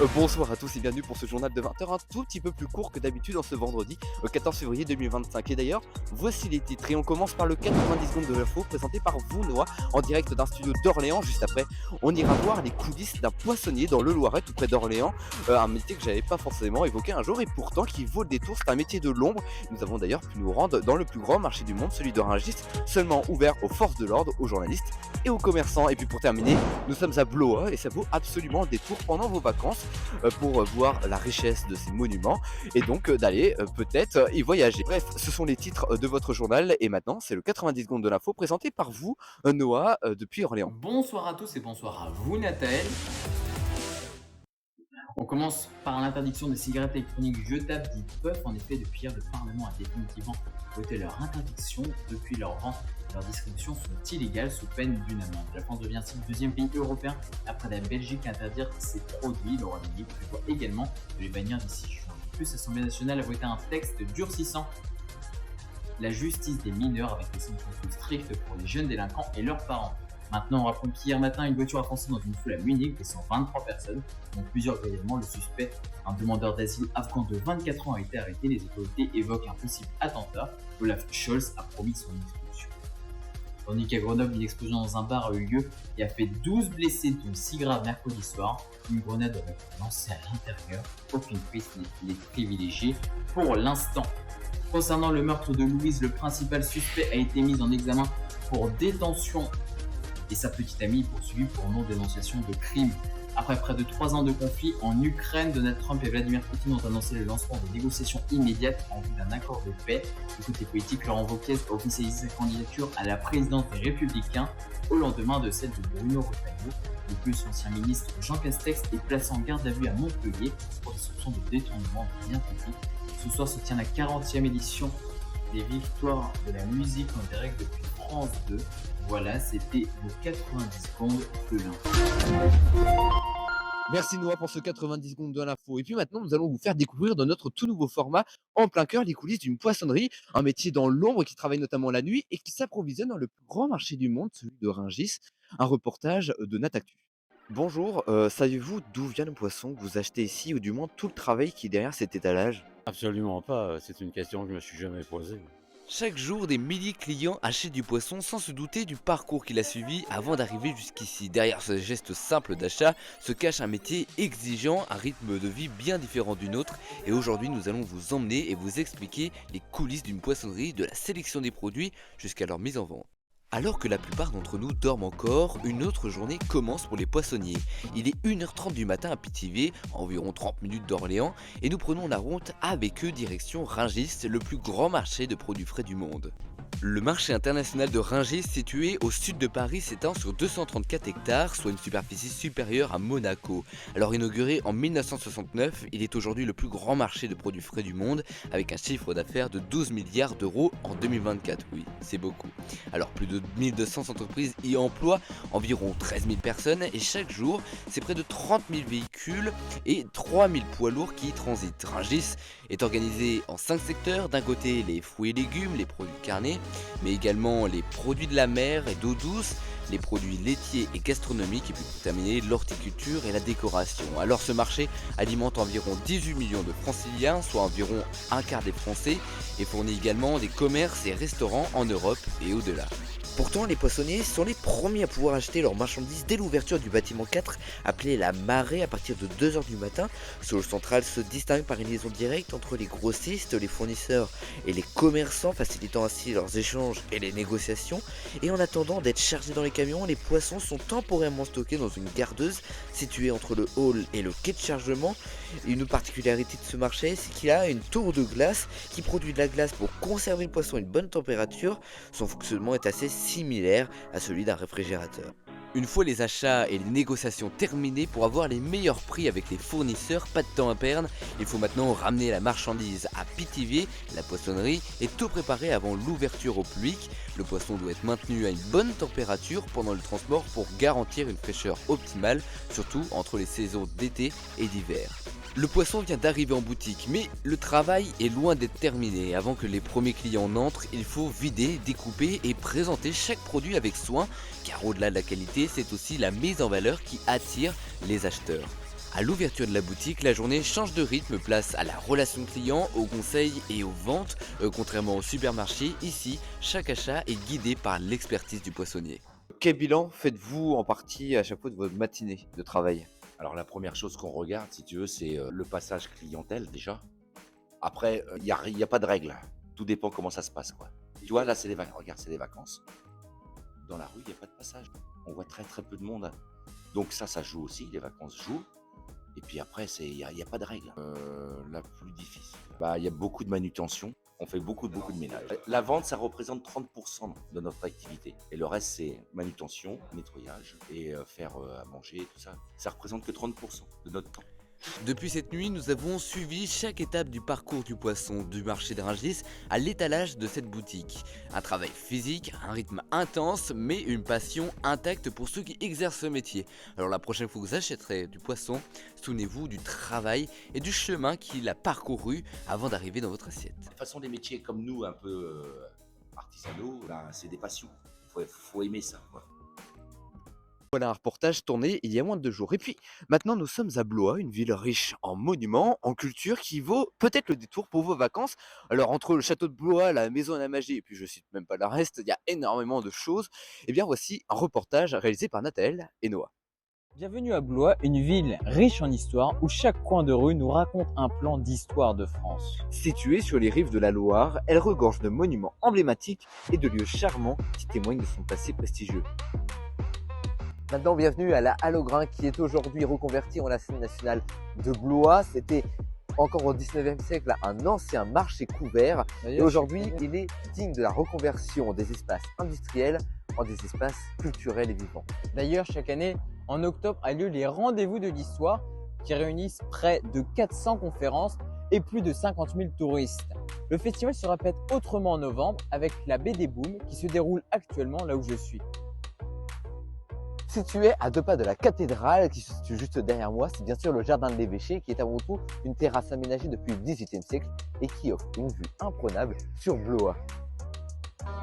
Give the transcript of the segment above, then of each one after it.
Bonsoir à tous et bienvenue pour ce journal de 20 h un tout petit peu plus court que d'habitude en ce vendredi 14 février 2025. Et d'ailleurs, voici les titres et on commence par le 90 secondes de l'info présenté par vous Noah en direct d'un studio d'Orléans. Juste après, on ira voir les coulisses d'un poissonnier dans le Loiret tout près d'Orléans, un métier que j'avais pas forcément évoqué un jour et pourtant qui vaut le détour, c'est un métier de l'ombre. Nous avons d'ailleurs pu nous rendre dans le plus grand marché du monde, celui de Rungis, seulement ouvert aux forces de l'ordre, aux journalistes et aux commerçants. Et puis pour terminer, nous sommes à Blois et ça vaut absolument le détour pendant vos vacances pour voir la richesse de ces monuments et donc d'aller peut-être y voyager. Bref, ce sont les titres de votre journal et maintenant c'est le 90 secondes de l'info présenté par vous, Noah, depuis Orléans. Bonsoir à tous et bonsoir à vous Nathalie. On commence par l'interdiction des cigarettes électroniques jetables dites puff. En effet, depuis hier, le Parlement a définitivement voté leur interdiction. Depuis leur vente, leur distribution sont illégales sous peine d'une amende. La France devient ainsi le deuxième pays européen après la Belgique à interdire ces produits. Le Royaume-Uni prévoit également de les bannir d'ici juin. De plus, l'Assemblée nationale a voté un texte durcissant la justice des mineurs avec des sanctions plus strictes pour les jeunes délinquants et leurs parents. Maintenant, on rapprend qu'hier matin, une voiture a foncé dans une foule à Munich, blessant 23 personnes, dont plusieurs grièvement. Le suspect, un demandeur d'asile afghan de 24 ans, a été arrêté. Les autorités évoquent un possible attentat. Olaf Scholz a promis son expulsion. Tandis qu'à Grenoble, une explosion dans un bar a eu lieu et a fait 12 blessés, dont 6 graves mercredi soir. Une grenade aurait été lancée à l'intérieur. Aucune piste n'est privilégiée pour l'instant. Concernant le meurtre de Louise, le principal suspect a été mis en examen pour détention et sa petite amie est poursuivie pour non-dénonciation de crime. Après près de 3 ans de conflit en Ukraine, Donald Trump et Vladimir Poutine ont annoncé le lancement de négociations immédiates en vue d'un accord de paix. Du côté politique, Laurent Wauquiez a officialisé sa candidature à la présidence des Républicains au lendemain de celle de Bruno Retailleau. De plus, l'ancien ministre Jean Castex est placé en garde à vue à Montpellier pour des soupçons de détournement de biens publics. Ce soir se tient la 40e édition des Victoires de la musique en direct depuis France 2. Voilà, c'était vos 90 secondes de l'info. Merci Noah pour ce 90 secondes de l'info. Et puis maintenant, nous allons vous faire découvrir dans notre tout nouveau format en plein cœur les coulisses d'une poissonnerie, un métier dans l'ombre qui travaille notamment la nuit et qui s'approvisionne dans le plus grand marché du monde, celui de Rungis. Un reportage de Natactu. Bonjour, savez-vous d'où vient le poisson que vous achetez ici ou du moins tout le travail qui est derrière cet étalage? Absolument pas, c'est une question que je me suis jamais posée. Chaque jour, des milliers de clients achètent du poisson sans se douter du parcours qu'il a suivi avant d'arriver jusqu'ici. Derrière ce geste simple d'achat se cache un métier exigeant, un rythme de vie bien différent du nôtre. Et aujourd'hui, nous allons vous emmener et vous expliquer les coulisses d'une poissonnerie, de la sélection des produits jusqu'à leur mise en vente. Alors que la plupart d'entre nous dorment encore, une autre journée commence pour les poissonniers. Il est 1 h 30 du matin à Pithiviers, à environ 30 minutes d'Orléans, et nous prenons la route avec eux direction Rungis, le plus grand marché de produits frais du monde. Le marché international de Rungis, situé au sud de Paris, s'étend sur 234 hectares, soit une superficie supérieure à Monaco. Alors inauguré en 1969, il est aujourd'hui le plus grand marché de produits frais du monde, avec un chiffre d'affaires de 12 milliards d'euros en 2024. Oui, c'est beaucoup. Alors plus de 1200 entreprises y emploient environ 13 000 personnes et chaque jour, c'est près de 30 000 véhicules et 3 000 poids lourds qui y transitent. Rungis est organisé en 5 secteurs. D'un côté, les fruits et légumes, les produits carnés, mais également les produits de la mer et d'eau douce, les produits laitiers et gastronomiques, et puis pour terminer, l'horticulture et la décoration. Alors ce marché alimente environ 18 millions de franciliens, soit environ un quart des Français, et fournit également des commerces et restaurants en Europe et au-delà. Pourtant, les poissonniers sont les premiers à pouvoir acheter leurs marchandises dès l'ouverture du bâtiment 4, appelé la Marée, à partir de 2 h du matin. Ce hall central se distingue par une liaison directe entre les grossistes, les fournisseurs et les commerçants, facilitant ainsi leurs échanges et les négociations. Et en attendant d'être chargés dans les camions, les poissons sont temporairement stockés dans une gardeuse située entre le hall et le quai de chargement. Une particularité de ce marché, c'est qu'il a une tour de glace qui produit de la glace pour conserver le poisson à une bonne température. Son fonctionnement est assez similaire à celui d'un réfrigérateur. Une fois les achats et les négociations terminées, pour avoir les meilleurs prix avec les fournisseurs, pas de temps à perdre, il faut maintenant ramener la marchandise à Pithiviers. La poissonnerie est tout préparée avant l'ouverture au public. Le poisson doit être maintenu à une bonne température pendant le transport pour garantir une fraîcheur optimale, surtout entre les saisons d'été et d'hiver. Le poisson vient d'arriver en boutique, mais le travail est loin d'être terminé. Avant que les premiers clients n'entrent, il faut vider, découper et présenter chaque produit avec soin, car au-delà de la qualité, c'est aussi la mise en valeur qui attire les acheteurs. À l'ouverture de la boutique, la journée change de rythme, place à la relation client, au conseil et aux ventes. Contrairement au supermarché, ici, chaque achat est guidé par l'expertise du poissonnier. Quel bilan faites-vous en partie à chaque fois de votre matinée de travail? Alors la première chose qu'on regarde, si tu veux, c'est le passage clientèle déjà. Après, il y a pas de règle. Tout dépend comment ça se passe, quoi. Tu vois, là, c'est les vacances. Regarde, c'est les vacances. Dans la rue, il y a pas de passage. On voit très, très peu de monde. Donc ça joue aussi, les vacances jouent. Et puis après, il y a pas de règle. La plus difficile, il y a beaucoup de manutention. On fait beaucoup de ménage. La vente, ça représente 30% de notre activité. Et le reste, c'est manutention, nettoyage et faire à manger, tout ça. Ça représente que 30% de notre temps. Depuis cette nuit, nous avons suivi chaque étape du parcours du poisson du marché de Rungis à l'étalage de cette boutique. Un travail physique, un rythme intense, mais une passion intacte pour ceux qui exercent ce métier. Alors la prochaine fois que vous achèterez du poisson, souvenez-vous du travail et du chemin qu'il a parcouru avant d'arriver dans votre assiette. De toute façon, des métiers comme nous, un peu artisanaux, c'est des passions. Faut aimer ça, quoi. Voilà un reportage tourné il y a moins de 2 jours. Et puis, maintenant, nous sommes à Blois, une ville riche en monuments, en culture, qui vaut peut-être le détour pour vos vacances. Alors, entre le château de Blois, la maison de la magie, et puis je cite même pas le reste, il y a énormément de choses. Eh bien, voici un reportage réalisé par Nathalie et Noah. Bienvenue à Blois, une ville riche en histoire où chaque coin de rue nous raconte un plan d'histoire de France. Située sur les rives de la Loire, elle regorge de monuments emblématiques et de lieux charmants qui témoignent de son passé prestigieux. Maintenant, bienvenue à la Halle aux Grains qui est aujourd'hui reconvertie en la scène nationale de Blois. C'était encore au 19e siècle un ancien marché couvert et aujourd'hui il est digne de la reconversion des espaces industriels en des espaces culturels et vivants. D'ailleurs, chaque année, en octobre, a lieu les rendez-vous de l'histoire qui réunissent près de 400 conférences et plus de 50 000 touristes. Le festival se répète autrement en novembre avec la Baie des Boules qui se déroule actuellement là où je suis. Situé à 2 pas de la cathédrale qui se situe juste derrière moi, c'est bien sûr le jardin de l'évêché qui est avant tout une terrasse aménagée depuis le XVIIIe siècle et qui offre une vue imprenable sur Blois.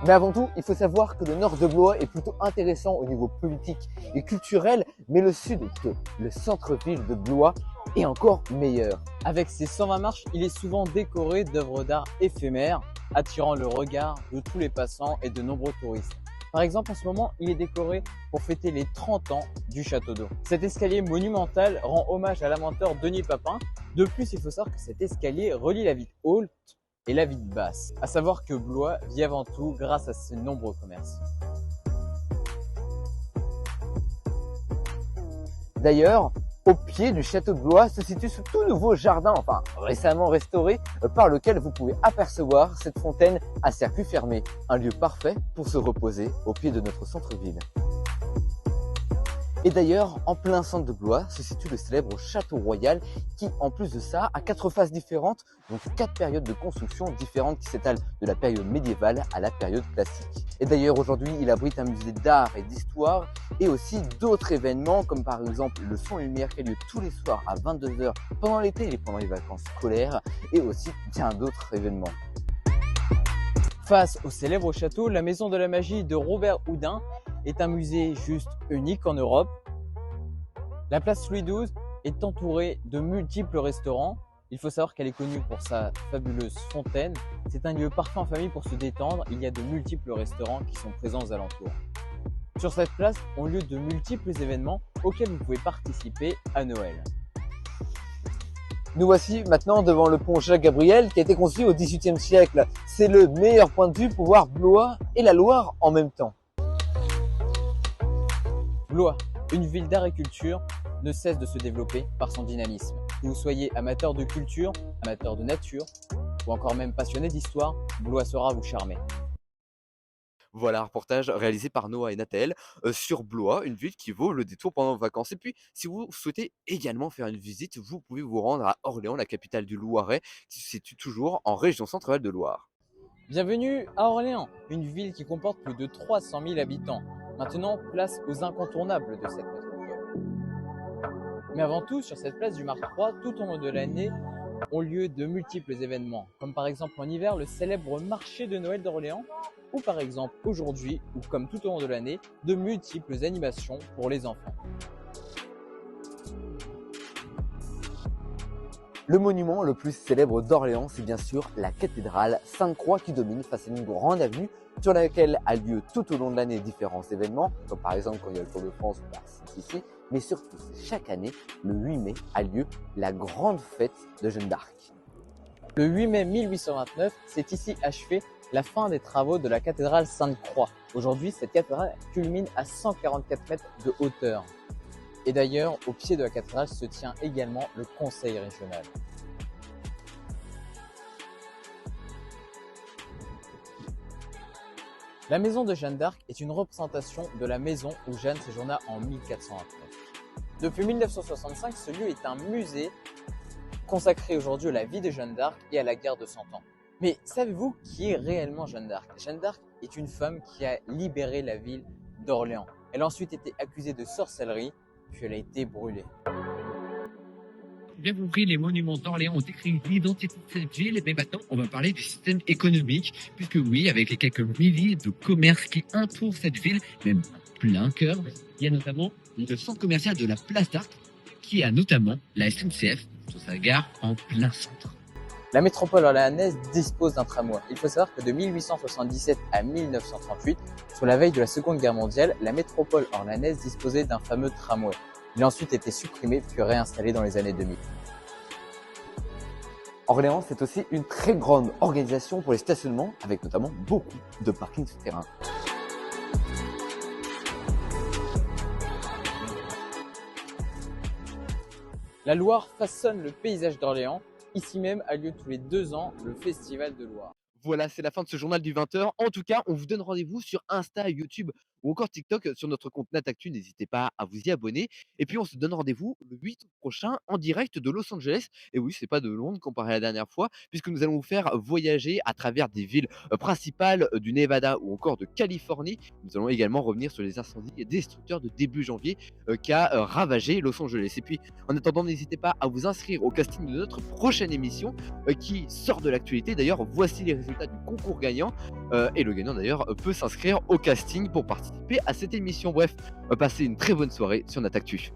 Mais avant tout, il faut savoir que le nord de Blois est plutôt intéressant au niveau politique et culturel, mais le sud, le centre-ville de Blois, est encore meilleur. Avec ses 120 marches, il est souvent décoré d'œuvres d'art éphémères, attirant le regard de tous les passants et de nombreux touristes. Par exemple, en ce moment, il est décoré pour fêter les 30 ans du château d'eau. Cet escalier monumental rend hommage à l'inventeur Denis Papin. De plus, il faut savoir que cet escalier relie la ville haute et la ville basse. À savoir que Blois vit avant tout grâce à ses nombreux commerces. D'ailleurs, au pied du château de Blois se situe ce tout nouveau jardin, enfin récemment restauré, par lequel vous pouvez apercevoir cette fontaine à circuit fermé. Un lieu parfait pour se reposer au pied de notre centre-ville. Et d'ailleurs, en plein centre de Blois se situe le célèbre Château Royal qui, en plus de ça, a 4 phases différentes, donc 4 périodes de construction différentes qui s'étalent de la période médiévale à la période classique. Et d'ailleurs, aujourd'hui, il abrite un musée d'art et d'histoire et aussi d'autres événements comme par exemple le Son Lumière qui a lieu tous les soirs à 22 h pendant l'été et pendant les vacances scolaires et aussi bien d'autres événements. Face au célèbre château, la Maison de la Magie de Robert Houdin est un musée juste unique en Europe. La place Louis XII est entourée de multiples restaurants. Il faut savoir qu'elle est connue pour sa fabuleuse fontaine. C'est un lieu parfait en famille pour se détendre. Il y a de multiples restaurants qui sont présents aux alentours. Sur cette place ont lieu de multiples événements auxquels vous pouvez participer à Noël. Nous voici maintenant devant le pont Jacques-Gabriel qui a été construit au XVIIIe siècle. C'est le meilleur point de vue pour voir Blois et la Loire en même temps. Blois, une ville d'art et culture, ne cesse de se développer par son dynamisme. Que vous soyez amateur de culture, amateur de nature ou encore même passionné d'histoire, Blois saura vous charmer. Voilà un reportage réalisé par Noah et Nathalie sur Blois, une ville qui vaut le détour pendant vos vacances. Et puis, si vous souhaitez également faire une visite, vous pouvez vous rendre à Orléans, la capitale du Loiret, qui se situe toujours en région centrale de Loire. Bienvenue à Orléans, une ville qui comporte plus de 300 000 habitants. Maintenant, place aux incontournables de cette métropole. Mais avant tout, sur cette place du Marc III, tout au long de l'année, ont lieu de multiples événements, comme par exemple en hiver le célèbre marché de Noël d'Orléans, ou par exemple aujourd'hui, ou comme tout au long de l'année, de multiples animations pour les enfants. Le monument le plus célèbre d'Orléans, c'est bien sûr la cathédrale Sainte-Croix qui domine face à une grande avenue sur laquelle a lieu tout au long de l'année différents événements, comme par exemple quand il y a le Tour de France, c'est ici, mais surtout chaque année, le 8 mai, a lieu la grande fête de Jeanne d'Arc. Le 8 mai 1829, c'est ici achevé la fin des travaux de la cathédrale Sainte-Croix. Aujourd'hui, cette cathédrale culmine à 144 mètres de hauteur. Et d'ailleurs, au pied de la cathédrale se tient également le conseil régional. La maison de Jeanne d'Arc est une représentation de la maison où Jeanne séjourna en 1429. Depuis 1965, ce lieu est un musée consacré aujourd'hui à la vie de Jeanne d'Arc et à la guerre de 100 ans. Mais savez-vous qui est réellement Jeanne d'Arc? Jeanne d'Arc est une femme qui a libéré la ville d'Orléans. Elle a ensuite été accusée de sorcellerie, puis elle a été brûlée. Bien compris, les monuments d'Orléans ont écrit l'identité de cette ville, mais maintenant on va parler du système économique, puisque oui, avec les quelques milliers de commerces qui entourent cette ville, même en plein cœur, il y a notamment le centre commercial de la Place d'Arc, qui a notamment la SNCF sur sa gare en plein centre. La métropole orléanaise dispose d'un tramway. Il faut savoir que de 1877 à 1938, sur la veille de la Seconde Guerre mondiale, la métropole orléanaise disposait d'un fameux tramway. Il a ensuite été supprimé puis réinstallé dans les années 2000. Orléans, c'est aussi une très grande organisation pour les stationnements, avec notamment beaucoup de parkings souterrains. La Loire façonne le paysage d'Orléans. Ici même a lieu tous les 2 ans le Festival de Loire. Voilà, c'est la fin de ce journal du 20h. En tout cas, on vous donne rendez-vous sur Insta, YouTube ou encore TikTok sur notre compte Natactu. N'hésitez pas à vous y abonner. Et puis, on se donne rendez-vous le 8 août prochain en direct de Los Angeles. Et oui, c'est pas de Londres comparé à la dernière fois, puisque nous allons vous faire voyager à travers des villes principales du Nevada ou encore de Californie. Nous allons également revenir sur les incendies destructeurs de début janvier qui a ravagé Los Angeles. Et puis, en attendant, n'hésitez pas à vous inscrire au casting de notre prochaine émission qui sort de l'actualité. D'ailleurs, voici les résultats du concours gagnant. Et le gagnant d'ailleurs peut s'inscrire au casting pour participer à cette émission. Bref, passez une très bonne soirée sur Natactu.